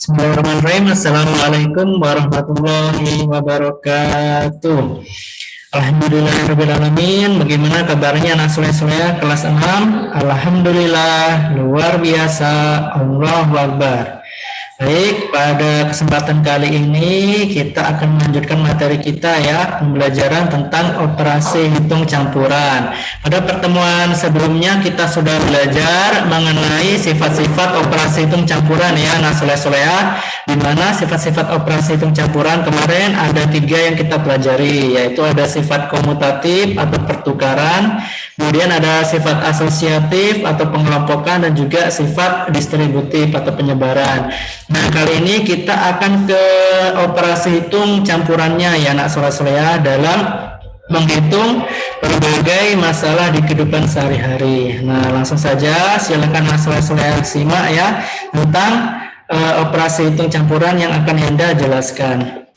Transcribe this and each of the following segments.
Bismillahirrahmanirrahim. Assalamualaikum warahmatullahi wabarakatuh. Alhamdulillahirrahmanirrahim. Bagaimana kabarnya anak soleh-soleh kelas 6? Alhamdulillah, luar biasa. Allahu Akbar. Baik, pada kesempatan kali ini kita akan melanjutkan materi kita ya, pembelajaran tentang operasi hitung campuran. Pada pertemuan sebelumnya kita sudah belajar mengenai sifat-sifat operasi hitung campuran ya, nah soleh-soleh, di mana sifat-sifat operasi hitung campuran kemarin ada 3 yang kita pelajari, yaitu ada sifat komutatif atau pertukaran, kemudian ada sifat asosiatif atau pengelompokan, dan juga sifat distributif atau penyebaran. Nah, kali ini kita akan ke operasi hitung campurannya ya anak soleh-soleh dalam menghitung berbagai masalah di kehidupan sehari-hari. Nah, langsung saja silakan anak soleh-soleh simak ya tentang operasi hitung campuran yang akan Anda jelaskan.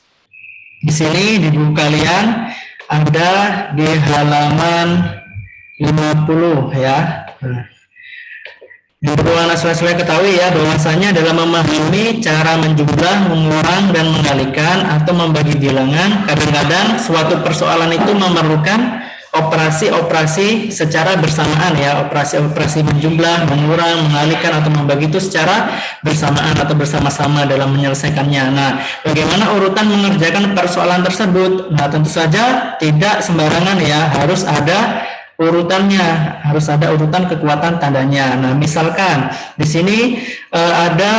Di sini di buku kalian ada di halaman 50 ya. Perlu anak soleh-soleh ketahui ya, bahwasanya dalam memahami cara menjumlah, mengurang, dan mengalikan atau membagi bilangan, kadang-kadang suatu persoalan itu memerlukan operasi-operasi secara bersamaan ya, operasi-operasi menjumlah, mengurang, mengalihkan, atau membagi itu secara bersamaan atau bersama-sama dalam menyelesaikannya. Nah, bagaimana urutan mengerjakan persoalan tersebut? Nah, tentu saja tidak sembarangan ya, harus ada urutannya, harus ada urutan kekuatan tandanya. Nah, misalkan di sini ada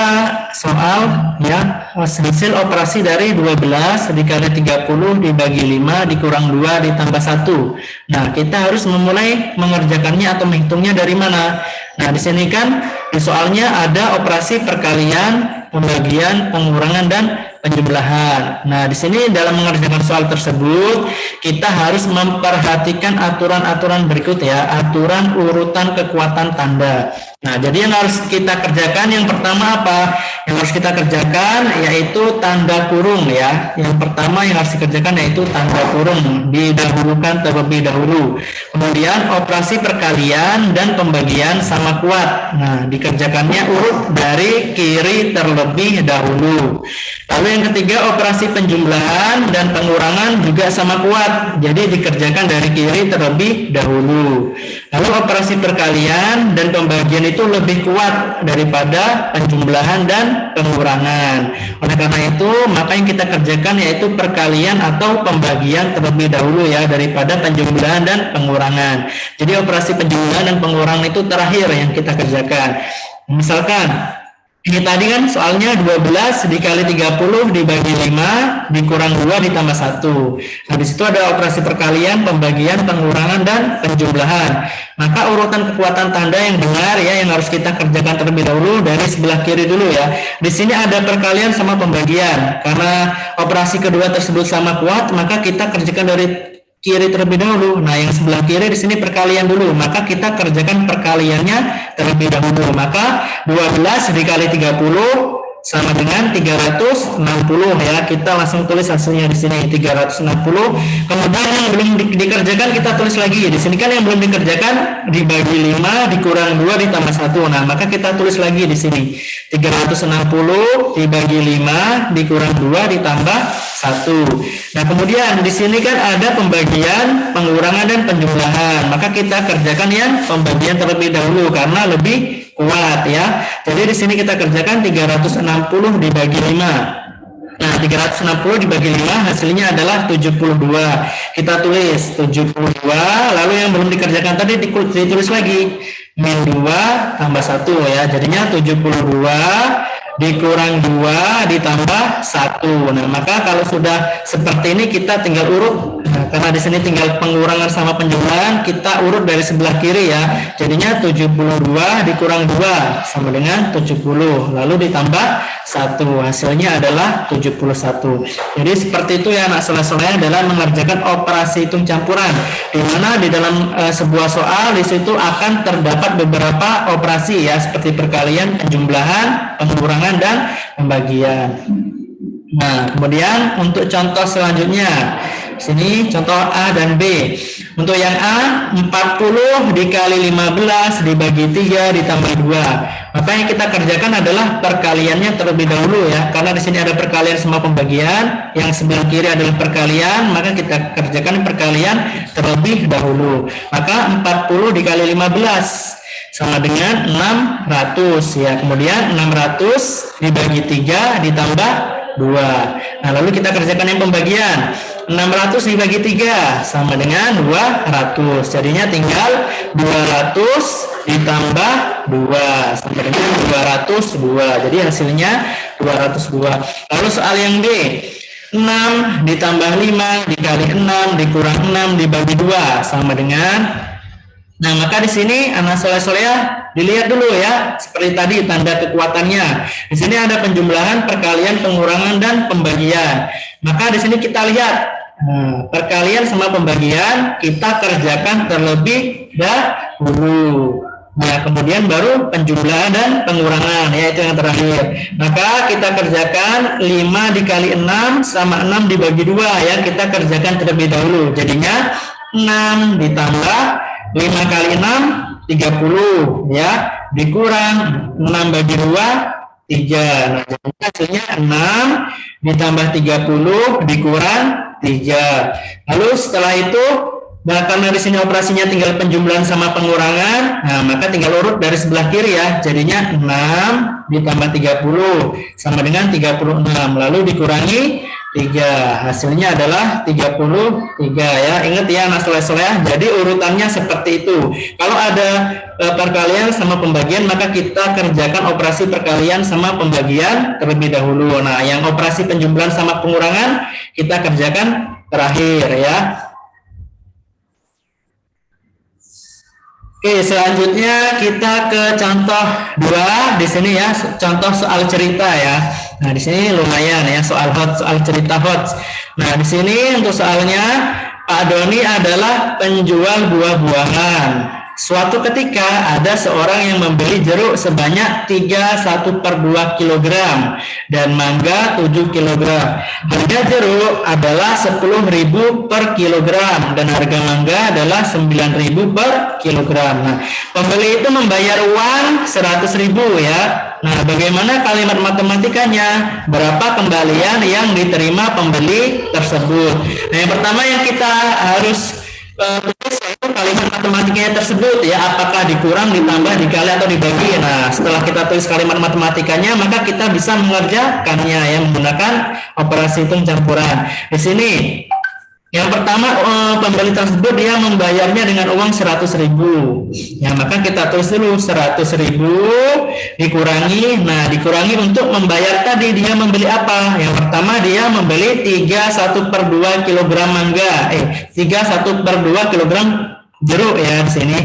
soal ya, hasil operasi dari 12 dikali 30 dibagi 5 dikurang 2 ditambah 1. Nah, kita harus memulai mengerjakannya atau menghitungnya dari mana? Nah, di sini kan di soalnya ada operasi perkalian, pembagian, pengurangan, dan penjumlahan. Nah, di sini dalam mengerjakan soal tersebut kita harus memperhatikan aturan-aturan berikut ya, aturan urutan kekuatan tanda. Nah, jadi yang harus kita kerjakan yang pertama apa? Yang harus kita kerjakan yaitu tanda kurung ya. Yang pertama yang harus dikerjakan yaitu tanda kurung, didahulukan terlebih dahulu. Kemudian operasi perkalian dan pembagian sama kuat. Nah, dikerjakannya urut dari kiri terlebih dahulu. Lalu yang ketiga operasi penjumlahan dan pengurangan juga sama kuat. Jadi dikerjakan dari kiri terlebih dahulu. Lalu operasi perkalian dan pembagian itu lebih kuat daripada penjumlahan dan pengurangan. Oleh karena itu, maka yang kita kerjakan yaitu perkalian atau pembagian terlebih dahulu ya, daripada penjumlahan dan pengurangan. Jadi operasi penjumlahan dan pengurangan itu terakhir yang kita kerjakan. Misalkan ini tadi kan soalnya 12 dikali 30 dibagi 5 dikurang 2 ditambah 1. Nah, di situ ada operasi perkalian, pembagian, pengurangan, dan penjumlahan. Maka urutan kekuatan tanda yang benar ya yang harus kita kerjakan terlebih dahulu dari sebelah kiri dulu ya. Di sini ada perkalian sama pembagian. Karena operasi kedua tersebut sama kuat, maka kita kerjakan dari kiri terlebih dahulu. Nah, yang sebelah kiri di sini perkalian dulu, maka kita kerjakan perkaliannya terlebih dahulu. Maka 12 dikali 30 sama dengan 360 ya. Kita langsung tulis hasilnya di sini 360. Kemudian yang belum dikerjakan kita tulis lagi. Di sini kan yang belum dikerjakan dibagi 5 dikurang 2 ditambah 1. Nah, maka kita tulis lagi di sini 360 dibagi 5 dikurang 2 ditambah 1. Nah, kemudian di sini kan ada pembagian, pengurangan, dan penjumlahan. Maka kita kerjakan yang pembagian terlebih dahulu karena lebih kuat ya. Jadi di sini kita kerjakan 360 dibagi 5. Nah, 360 dibagi 5 hasilnya adalah 72. Kita tulis 72, lalu yang belum dikerjakan tadi ditulis lagi min 2 tambah 1 ya. Jadinya 72 dikurang 2 ditambah 1. Nah, maka kalau sudah seperti ini kita tinggal urut. Nah, karena di sini tinggal pengurangan sama penjumlahan, kita urut dari sebelah kiri ya. Jadinya 72 dikurang 2 sama dengan 70. Lalu ditambah 1. Hasilnya adalah 71. Jadi seperti itu ya anak soleh-soleh dalam mengerjakan operasi hitung campuran. Di mana di dalam sebuah soal di situ akan terdapat beberapa operasi ya, seperti perkalian, penjumlahan, pengurangan, dan pembagian. Nah, kemudian untuk contoh selanjutnya Sini contoh A dan B. Untuk yang A, 40 dikali 15 dibagi 3 ditambah 2. Maka yang kita kerjakan adalah perkaliannya terlebih dahulu ya. Karena di sini ada perkalian sama pembagian, yang sebelah kiri adalah perkalian, maka kita kerjakan perkalian terlebih dahulu. Maka 40 dikali 15 sama dengan 600 ya. Kemudian 600 dibagi 3 ditambah 2. Nah, lalu kita kerjakan yang pembagian. 600 dibagi 3 sama dengan 200. Jadinya tinggal 200 ditambah 2 sama dengan 202. Jadi hasilnya 202. Lalu soal yang D. 6 ditambah 5 dikali 6 dikurang 6 dibagi 2 sama dengan. Nah, maka di sini anak soleh-soleh dilihat dulu ya, seperti tadi tanda kekuatannya. Di sini ada penjumlahan, perkalian, pengurangan, dan pembagian. Maka di sini kita lihat perkalian sama pembagian kita kerjakan terlebih dahulu. Nah, kemudian baru penjumlahan dan pengurangan, yaitu yang terakhir. Maka kita kerjakan 5 dikali 6 sama 6 dibagi 2 ya, kita kerjakan terlebih dahulu. Jadinya 6 ditambah 5 kali 6 30 ya, dikurang 6 bagi 2 3. Nah, jadi hasilnya 6 ditambah 30 dikurang 3. Lalu setelah itu, nah karena di sini operasinya tinggal penjumlahan sama pengurangan, nah maka tinggal urut dari sebelah kiri ya. Jadinya 6 ditambah 30 sama dengan 36. Lalu dikurangi 3, hasilnya adalah 33 ya. Ingat ya anak soleh-soleh, jadi urutannya seperti itu. Kalau ada perkalian sama pembagian, maka kita kerjakan operasi perkalian sama pembagian terlebih dahulu. Nah, yang operasi penjumlahan sama pengurangan kita kerjakan terakhir ya. Oke, selanjutnya kita ke contoh 2 di sini ya, contoh soal cerita ya. Nah, di sini lumayan ya, soal cerita hot. Nah, di sini untuk soalnya Pak Doni adalah penjual buah-buahan. Suatu ketika ada seorang yang membeli jeruk sebanyak 31/2 kg dan mangga 7 kg. Harga jeruk adalah 10.000 per kilogram dan harga mangga adalah 9.000 per kilogram. Nah, pembeli itu membayar uang 100.000 ya. Nah, bagaimana kalimat matematikanya? Berapa kembalian yang diterima pembeli tersebut? Nah, yang pertama yang kita harus tulis yaitu kalimat matematikanya tersebut ya, apakah dikurang, ditambah, dikali, atau dibagi. Nah, setelah kita tulis kalimat matematikanya, maka kita bisa mengerjakannya ya menggunakan operasi hitung campuran. Di sini yang pertama, pembeli tersebut dia membayarnya dengan uang 100.000. Ya, maka kita tulis dulu 100.000 dikurangi. Nah, dikurangi untuk membayar tadi dia membeli apa? Yang pertama dia membeli 31/2 kg mangga. 31/2 kg jeruk ya di sini.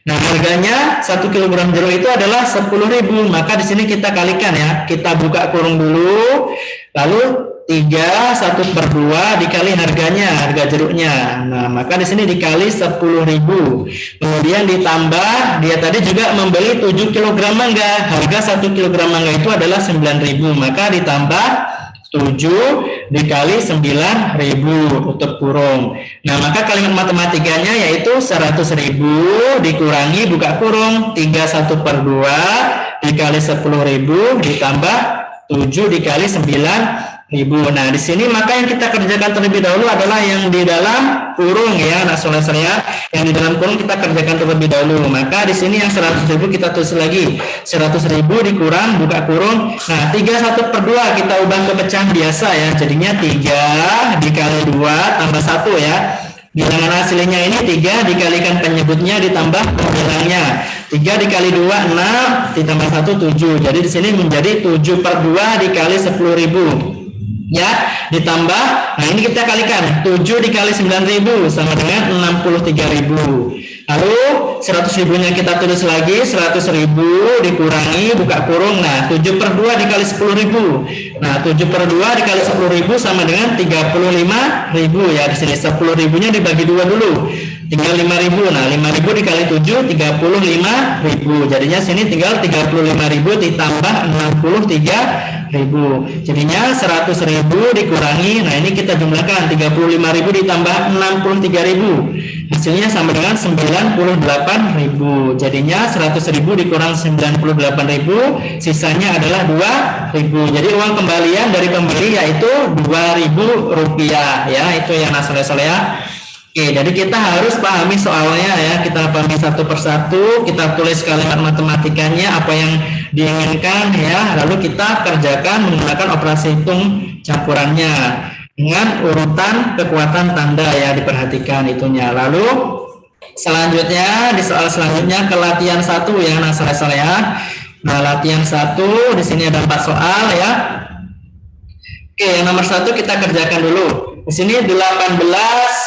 Nah, harganya 1 kg jeruk itu adalah 10.000. Maka di sini kita kalikan ya. Kita buka kurung dulu. Lalu 1/2 dikali harganya, harga jeruknya. Nah, maka di sini dikali 10.000. Kemudian ditambah dia tadi juga membeli 7 kg mangga. Harga 1 kg mangga itu adalah 9.000. Maka ditambah 7 dikali 9.000 tutup kurung. Nah, maka kalimat matematikanya yaitu 100.000 dikurangi buka kurung 31/2 dikali 10.000 ditambah 7 dikali 9.000. Nah, di sini maka yang kita kerjakan terlebih dahulu adalah yang di dalam kurung ya, nah soleh-soleh, yang di dalam kurung kita kerjakan terlebih dahulu. Maka di sini yang 100.000 kita tulis lagi 100.000 dikurang buka kurung. Nah, 31/2 kita ubah ke pecahan biasa ya, jadinya 3 dikali 2 tambah 1 ya. Bilangan hasilnya ini 3 dikalikan penyebutnya ditambah pembilangnya. 3 dikali 2 6 ditambah 1 7. Jadi di sini menjadi 7/2 dikali 10.000. Ya, ditambah, nah ini kita kalikan 7 dikali 9.000 sama dengan 63.000. Lalu 100.000-nya kita tulis lagi 100.000 dikurangi buka kurung. Nah, 7/2 dikali 10.000. Nah, 7/2 dikali 10.000 sama dengan 35.000 ya. Di sini 10.000-nya dibagi 2 dulu. Tinggal 5.000. Nah, 5.000 dikali 7 35.000. Jadinya sini tinggal 35.000 ditambah 63.000. 5.000. Jadinya 100.000 dikurangi, nah ini kita jumlahkan 35.000 ditambah 63.000. Hasilnya sama dengan 98.000. Jadinya 100.000 dikurang 98.000, sisanya adalah 2.000. Jadi uang kembalian dari pembeli yaitu Rp2.000 ya. Itu yang soleh ya. Oke, jadi kita harus pahami soalnya ya. Kita pahami satu persatu, kita tulis kalimat matematikanya apa yang diinginkan ya. Lalu kita kerjakan menggunakan operasi hitung campurannya dengan urutan kekuatan tanda ya, diperhatikan itunya. Lalu selanjutnya di soal selanjutnya ke latihan 1 ya, soleh ya. Nah, latihan 1 di sini ada 4 soal ya. Oke, yang nomor 1 kita kerjakan dulu. Di sini 18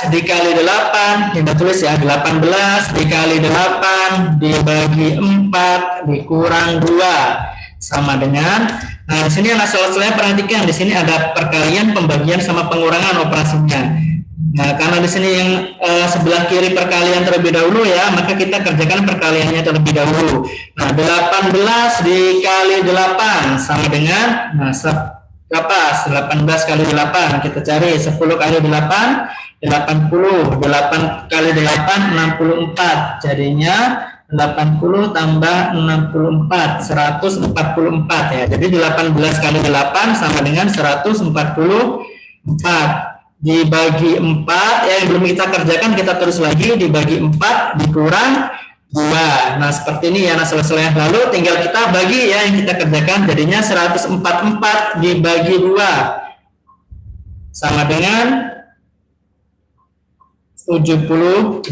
dikali 8, kita tulis ya, 18 dikali 8 dibagi 4 dikurang 2 sama dengan, nah di sini anak soleh perhatikan, di sini ada perkalian, pembagian sama pengurangan operasinya. Nah, karena di sini yang sebelah kiri perkalian terlebih dahulu ya, maka kita kerjakan perkaliannya terlebih dahulu. Nah, 18 dikali 8 sama dengan, nah berapa? 18 kali 8, kita cari 10 kali 8, 80, 8 kali 8, 64, jadinya 80 tambah 64, 144 ya. Jadi 18 kali 8 sama dengan 144, dibagi 4 ya, yang belum kita kerjakan kita terus lagi, dibagi 4 dikurang 2. Nah, seperti ini ya, soleh. Lalu tinggal kita bagi ya, yang kita kerjakan, jadinya 144 dibagi 2 sama dengan 72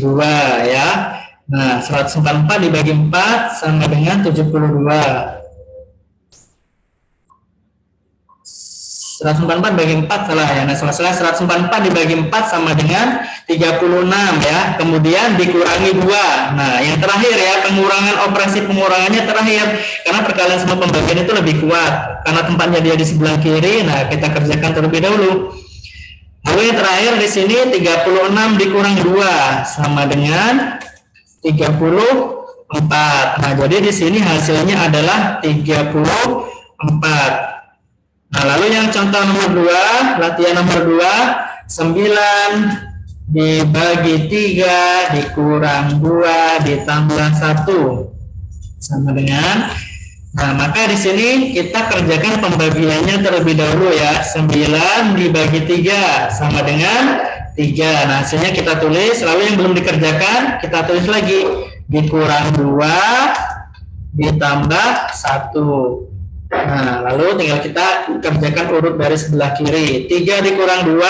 ya. Nah, 144 dibagi 4 sama dengan 72. 144 bagi 4 salah ya. Nah, salah 144 dibagi 4 sama dengan 36 ya. Kemudian dikurangi 2. Nah, yang terakhir ya, operasi pengurangannya terakhir. Karena perkalian sama pembagian itu lebih kuat. Karena tempatnya dia di sebelah kiri, nah kita kerjakan terlebih dahulu. Lalu yang terakhir di sini 36 dikurang 2 sama dengan 34. Nah, jadi di sini hasilnya adalah 34. Nah, lalu yang contoh nomor 2, latihan nomor 2, 9 dibagi 3 dikurang 2 ditambah 1 sama dengan, nah maka di sini kita kerjakan pembagiannya terlebih dahulu ya. 9 dibagi 3 sama dengan 3. Nah, hasilnya kita tulis, lalu yang belum dikerjakan kita tulis lagi, dikurang 2 ditambah 1. Nah, lalu tinggal kita kerjakan urut dari sebelah kiri. 3 dikurang 2,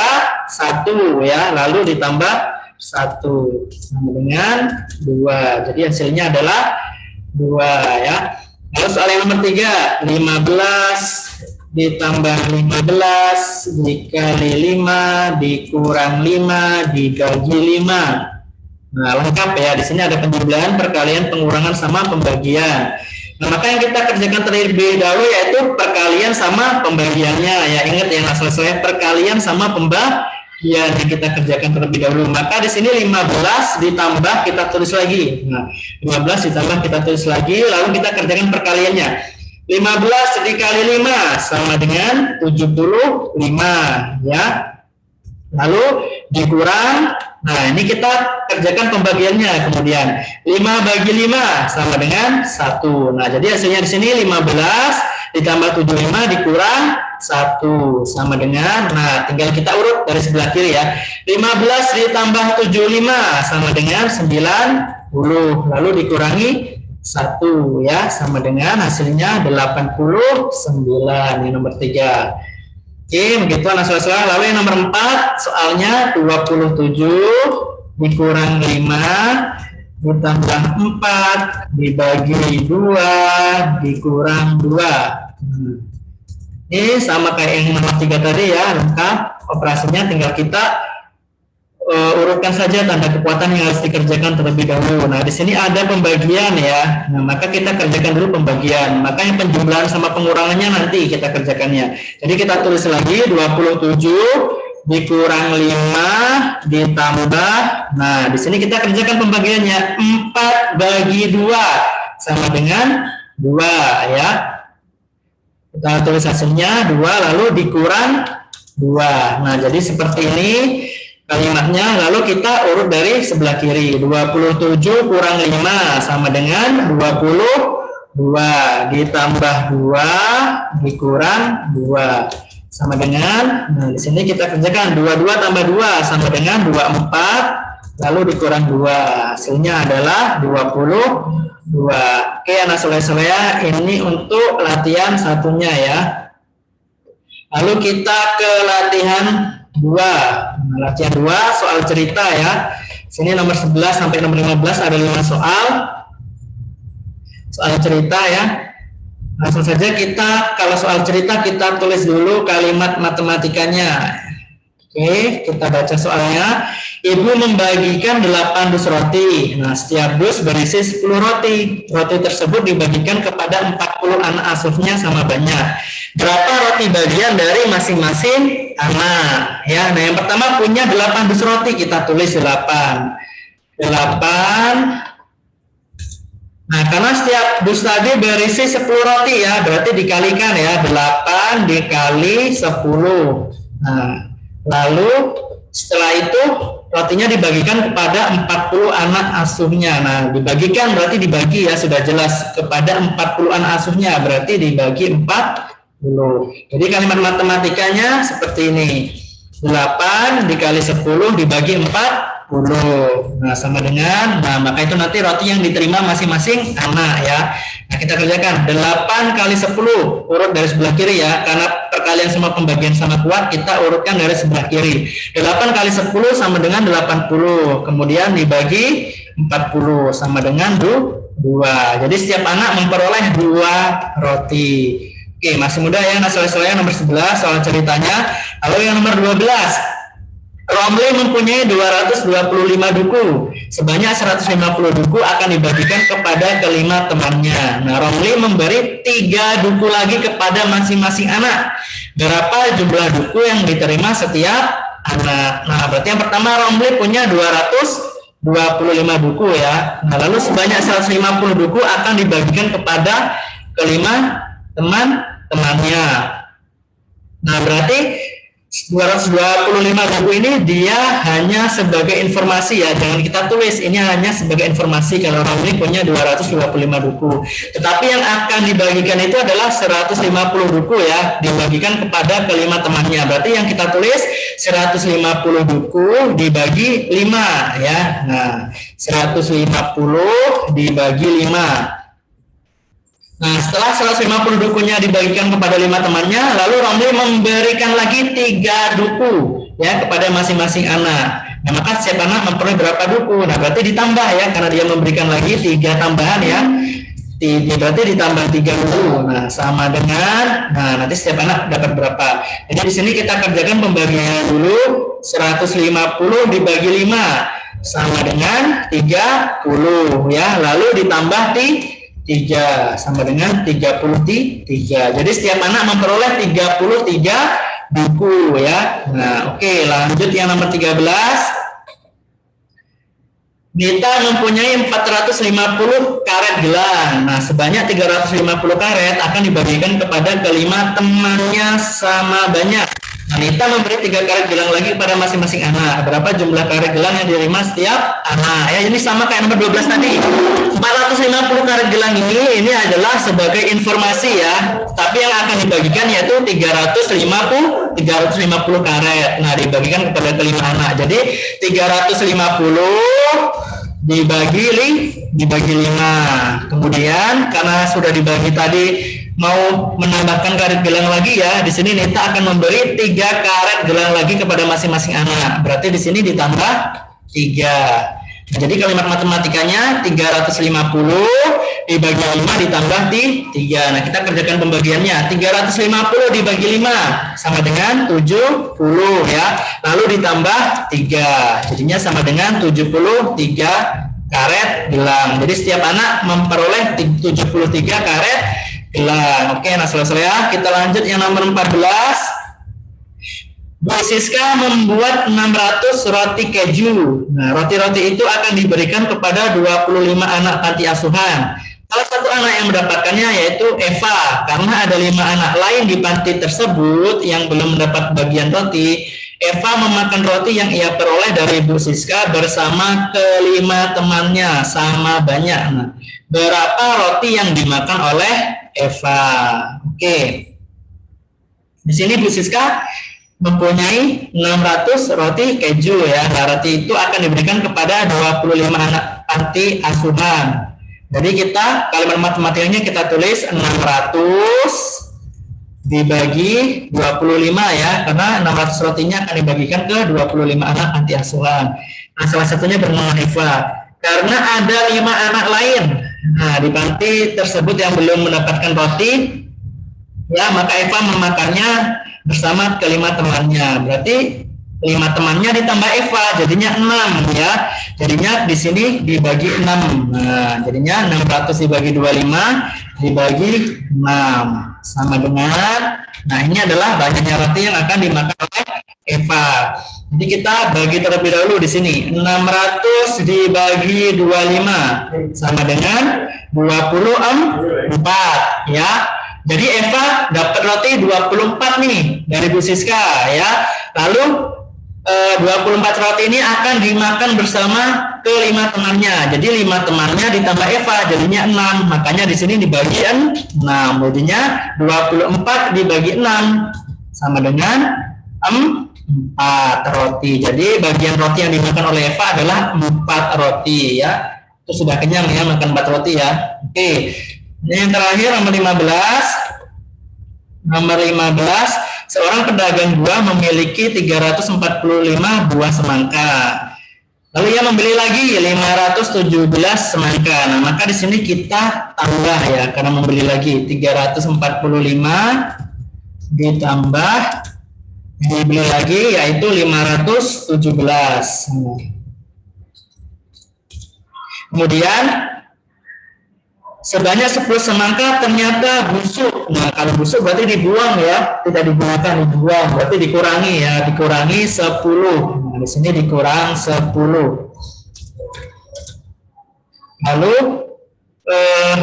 1 ya, lalu ditambah 1 sama dengan 2. Jadi hasilnya adalah 2 ya. Lalu soal yang nomor 3, 15 ditambah 15 dikali 5 dikurang 5 dibagi 5. Nah, lengkap ya. Di sini ada penjumlahan, perkalian, pengurangan sama pembagian. Nah, maka yang kita kerjakan terlebih dahulu yaitu perkalian sama pembagiannya ya. Ingat ya, selesai perkalian sama pembagian yang kita kerjakan terlebih dahulu. Maka di sini 15 ditambah kita tulis lagi. Nah, 15 ditambah kita tulis lagi, lalu kita kerjakan perkaliannya. 15 dikali 5 sama dengan 75 ya. Lalu dikurang, nah ini kita kerjakan pembagiannya. Kemudian 5 bagi 5 sama dengan 1. Nah, jadi hasilnya di sini 15 ditambah 75 dikurang 1 sama dengan, nah tinggal kita urut dari sebelah kiri ya. 15 ditambah 75 sama dengan 90, lalu dikurangi 1 ya, sama dengan hasilnya 89. Ini nomor 3. Oke, begitu anak soal. Lalu yang nomor 4, soalnya 27 dikurang 5 ditambah 4 dibagi 2 dikurang 2. Ini sama kayak yang nomor 3 tadi ya, lengkap. Operasinya tinggal kita urutkan saja tanda kekuatan yang harus dikerjakan terlebih dahulu. Nah, di sini ada pembagian ya. Nah, maka kita kerjakan dulu pembagian. Maka yang penjumlahan sama pengurangannya nanti kita kerjakannya. Jadi kita tulis lagi 27 dikurang 5 ditambah. Nah, di sini kita kerjakan pembagiannya. 4 bagi 2 sama dengan 2 ya. Kita tulis hasilnya 2 lalu dikurang 2. Nah, jadi seperti ini kalimatnya. Lalu kita urut dari sebelah kiri. 27 kurang 5 sama dengan 22 ditambah 2 dikurang 2 sama dengan, nah di sini kita kerjakan 22 tambah 2 sama dengan 24 lalu dikurang 2, hasilnya adalah 22. Oke anak soleh-soleh, ini untuk latihan satunya ya. Lalu kita ke latihan 2. Nah, latihan 2 soal cerita ya. Sini nomor 11 sampai nomor 15 ada 5 soal cerita ya. Langsung saja kita, kalau soal cerita kita tulis dulu kalimat matematikanya. Oke, kita baca soalnya. Ibu membagikan 8 dus roti. Nah, setiap dus berisi 10 roti. Roti tersebut dibagikan kepada 40 anak asuhnya sama banyak. Berapa roti bagian dari masing-masing anak? Ya, nah yang pertama punya 8 dus roti, kita tulis 8. Nah, karena setiap dus tadi berisi 10 roti ya, berarti dikalikan ya, 8 dikali 10. Nah, lalu setelah itu rotinya dibagikan kepada 40 anak asuhnya. Nah, dibagikan berarti dibagi ya, sudah jelas kepada 40 anak asuhnya, berarti dibagi 40. Jadi kalimat matematikanya seperti ini. 8 dikali 10 dibagi 40. Nah, sama dengan, nah maka itu nanti roti yang diterima masing-masing anak ya. Nah, kita kerjakan 8 kali 10 urut dari sebelah kiri ya, karena perkalian sama pembagian sama kuat, kita urutkan dari sebelah kiri. 8 kali 10 sama dengan 80, kemudian dibagi 40 sama dengan 2. Jadi setiap anak memperoleh 2 roti. Oke, masih mudah ya, nah soal-soalnya nomor 11 soal ceritanya. Lalu yang nomor 12, Romli mempunyai 225 duku. Sebanyak 150 duku akan dibagikan kepada kelima temannya. Nah, Romli memberi 3 duku lagi kepada masing-masing anak. Berapa jumlah duku yang diterima setiap anak? Nah, berarti yang pertama Romli punya 225 duku ya. Nah, lalu sebanyak 150 duku akan dibagikan kepada kelima teman-temannya. Nah, berarti 225 buku ini dia hanya sebagai informasi ya, jangan kita tulis, ini hanya sebagai informasi kalau Romli punya 225 buku. Tetapi yang akan dibagikan itu adalah 150 buku ya, dibagikan kepada kelima temannya. Berarti yang kita tulis 150 buku dibagi 5 ya. Nah, 150 dibagi 5. Nah, setelah 150 dukunya dibagikan kepada 5 temannya, lalu Romli memberikan lagi 3 duku ya kepada masing-masing anak. Nah, maka setiap anak memperoleh berapa duku? Nah, berarti ditambah ya, karena dia memberikan lagi 3 tambahan ya. Berarti ditambah 3 duku. Nah, sama dengan, nah nanti setiap anak dapat berapa? Jadi di sini kita kerjakan pembagiannya dulu. 150 dibagi 5 sama dengan 30 ya. Lalu ditambah 3 sama dengan 33. Jadi setiap anak memperoleh 33 buku ya. Nah, oke, lanjut yang nomor 13. Nita mempunyai 450 karet gelang. Nah, sebanyak 350 karet akan dibagikan kepada kelima temannya sama banyak. Nah, Nita memberi 3 karet gelang lagi kepada masing-masing anak. Berapa jumlah karet gelang yang diterima setiap anak? Ya, ini sama kayak nomor 12 tadi. 450 karet gelang ini adalah sebagai informasi ya. Tapi yang akan dibagikan yaitu 350 karet. Nah, dibagikan kepada kelima anak. Jadi 350 dibagi 5. Kemudian karena sudah dibagi tadi, mau menambahkan karet gelang lagi ya. Di sini Nita akan memberi 3 karet gelang lagi kepada masing-masing anak. Berarti di sini ditambah 3. Jadi kalimat matematikanya 350 dibagi 5 ditambah 3. Nah, kita kerjakan pembagiannya. 350 dibagi 5 sama dengan 70 ya. Lalu ditambah 3. Jadinya sama dengan 73 karet gelang. Jadi setiap anak memperoleh 73 karet gelang. Oke, nah selesai ya. Kita lanjut yang nomor 14. Bu Siska membuat 600 roti keju. Nah, roti-roti itu akan diberikan kepada 25 anak panti asuhan. Salah satu anak yang mendapatkannya yaitu Eva, karena ada 5 anak lain di panti tersebut yang belum mendapat bagian roti. Eva memakan roti yang ia peroleh dari Bu Siska bersama kelima temannya sama banyak. Nah, berapa roti yang dimakan oleh Eva? Oke. Di sini Bu Siska mempunyai 600 roti keju ya. Nah, roti itu akan diberikan kepada 25 anak panti asuhan. Jadi kita kalimat matematikanya kita tulis 600 dibagi 25 ya, karena 600 rotinya akan dibagikan ke 25 anak panti asuhan. Nah, salah satunya bernama Eva. Karena ada 5 anak lain di panti tersebut yang belum mendapatkan roti, ya maka Eva memakannya bersama kelima temannya. Berarti 5 temannya ditambah Eva jadinya 6 ya. Jadinya di sini dibagi 6. Nah, jadinya 600 dibagi 25 dibagi 6 sama dengan, nah ini adalah banyaknya roti yang akan dimakan oleh Eva. Jadi kita bagi terlebih dahulu di sini. 600 dibagi 25 sama dengan 24 ya. Jadi Eva dapat roti 24 nih dari Bu Siska ya. Lalu 24 roti ini akan dimakan bersama kelima temannya. Jadi 5 temannya ditambah Eva jadinya 6. Makanya di sini dibagi 6. Jadinya 24 dibagi 6 sama dengan 4 roti. Jadi bagian roti yang dimakan oleh Eva adalah 4 roti ya. Itu sudah kenyang ya makan 4 roti ya. Oke. Ini yang terakhir nomor 15. Nomor 15. Seorang pedagang buah memiliki 345 buah semangka. Lalu ia membeli lagi 517 semangka. Nah, maka di sini kita tambah ya, karena membeli lagi 345 ditambah dibeli lagi yaitu 517. Kemudian sebanyak 10 semangka ternyata busuk. Nah, kalau busuk berarti dibuang ya, tidak digunakan, dibuang. Berarti dikurangi ya, dikurangi 10. Nah, di sini dikurang 10. Lalu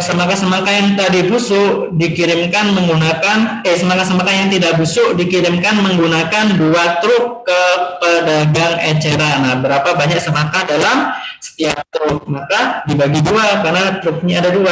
semangka-semangka yang tadi busuk dikirimkan menggunakan semangka-semangka yang tidak busuk dikirimkan menggunakan 2 truk ke pedagang eceran. Nah, berapa banyak semangka dalam setiap truk? Maka dibagi 2 karena truknya ada 2.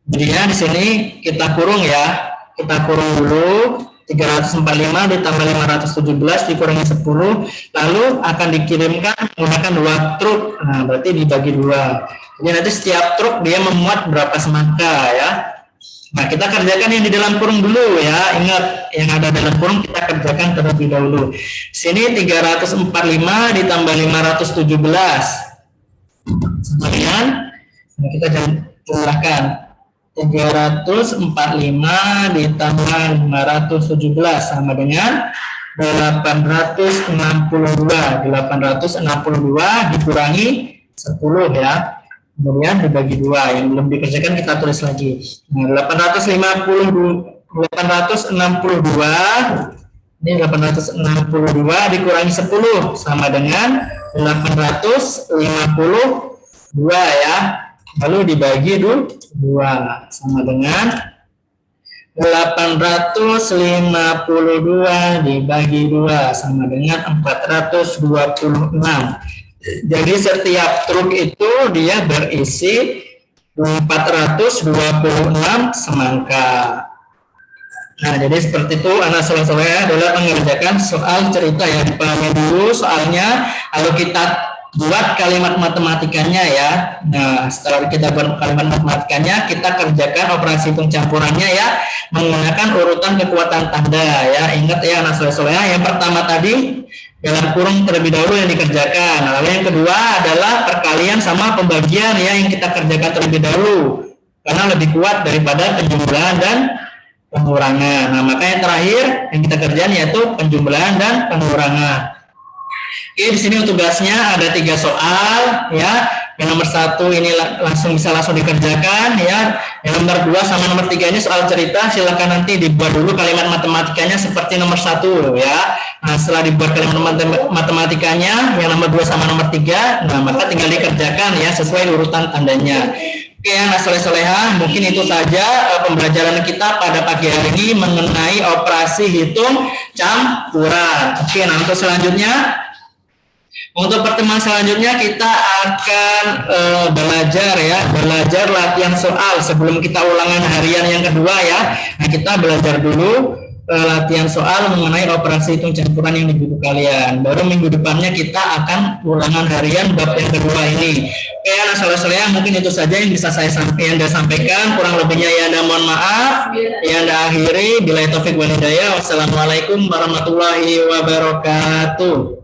Jadinya di sini kita kurung ya. Kita kurung dulu 345 ditambah 517 dikurangi 10, lalu akan dikirimkan menggunakan 2 truk. Nah, berarti dibagi 2. Jadi nanti setiap truk dia memuat berapa semangka ya. Nah, kita kerjakan yang di dalam kurung dulu ya. Ingat, yang ada dalam kurung kita kerjakan terlebih dahulu. Sini 345 ditambah 517 sama dengan, nah kita jumlahkan 345 ditambah 517 sama dengan 862 dikurangi 10 ya. Kemudian dibagi 2, yang belum dikerjakan kita tulis lagi. Nah, 862 ini 862 dikurangi 10 sama dengan 852 ya. Lalu dibagi 2 sama dengan 852 dibagi 2 sama dengan 426. Jadi setiap truk itu dia berisi 426 semangka. Nah, jadi seperti itu anak soleh-soleh adalah mengerjakan soal cerita ya. Dipahami dulu soalnya, lalu kita buat kalimat matematikanya ya. Nah, setelah kita buat kalimat matematikanya, kita kerjakan operasi pencampurannya ya, menggunakan urutan kekuatan tanda ya. Ingat ya anak soleh-soleh, yang pertama tadi dalam kurung terlebih dahulu yang dikerjakan. Lalu yang kedua adalah perkalian sama pembagian ya, yang kita kerjakan terlebih dahulu karena lebih kuat daripada penjumlahan dan pengurangan. Nah, maka yang terakhir yang kita kerjakan yaitu penjumlahan dan pengurangan. Oke, di sini tugasnya ada 3 soal ya. Yang nomor 1 ini bisa langsung dikerjakan ya. Yang nomor 2 sama nomor 3 ini soal cerita, silakan nanti dibuat dulu kalimat matematikanya seperti nomor 1 ya. Nah, setelah dibuat kalimat matematikanya yang nomor 2 sama nomor 3, nah maka tinggal dikerjakan ya sesuai urutan tandanya. Oke ya, nah soleh-soleha, mungkin itu saja pembelajaran kita pada pagi hari ini mengenai operasi hitung campuran. Oke, nah untuk pertemuan selanjutnya kita akan belajar latihan soal sebelum kita ulangan harian yang kedua ya. Nah, kita belajar dulu latihan soal mengenai operasi hitung campuran yang di buku kalian. Baru minggu depannya kita akan ulangan harian bab yang kedua ini. Oke, nah soalnya mungkin itu saja yang bisa saya sampaikan. Kurang lebihnya ya Anda mohon maaf. Ya Anda akhiri. Bila taufik wal hidayah. Wassalamualaikum warahmatullahi wabarakatuh.